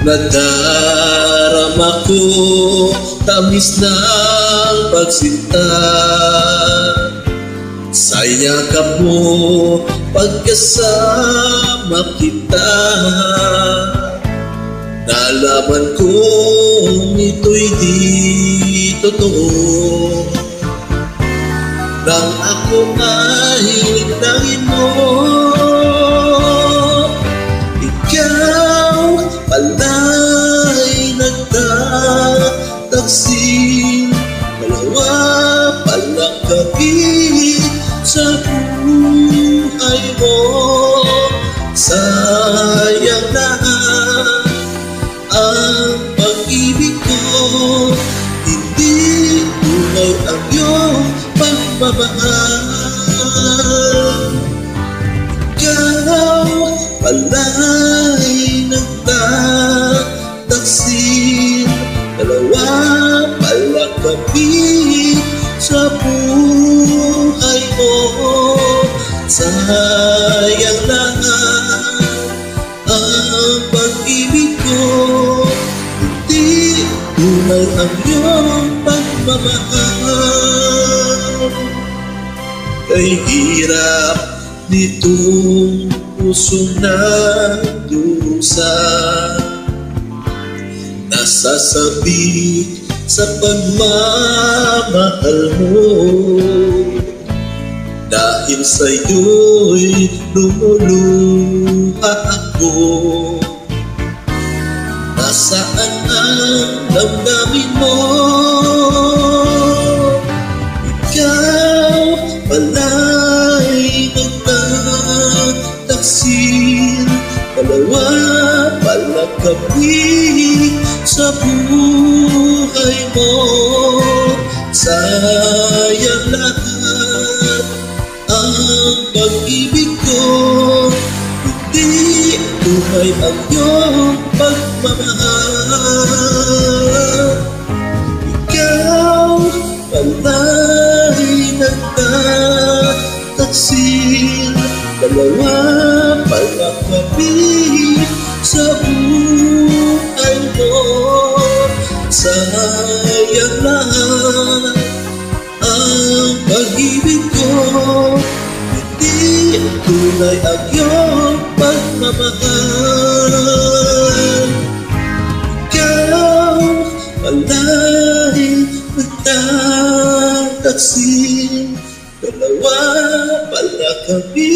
Nadarama ko tamis ng pagsinta, sa yakap mo pagkasama kita. Nalaman kong ito'y di totoo, nang ako ay hinangin mo. Ikaw pala'y nagtataksil, dalawa palang gabi sa buhay mo. Sayang lahat ang pag-ibig ko, hindi tunay ang iyong pagmamahal. Ikaw pala'y nagtataksil, dalawa palang gabi sa buhay mo. Sayang lahat ang pag-ibig ko, hindi tunay ang iyong pagmamahal. Kay hirap nitong pusong nagdusa, nasasabik sa pagmamahal mo. Dahil sa'yo'y lumuluha ako. Nasaan ang damdamin mo? Ikaw pala'y nagtataksil, dalawa palang gabi sa buhay mo. Sayang lahat ang pag-ibig ko, hindi tunay ang iyong pagmamahal. Ikaw pala'y nagtataksil, dalawa palang gabi sa buhay mo. Sayang lahat ang pag-ibig ko, hindi tunay ang iyong pagmamahal. Ikaw pala'y nagtataksil, dalawa palang gabi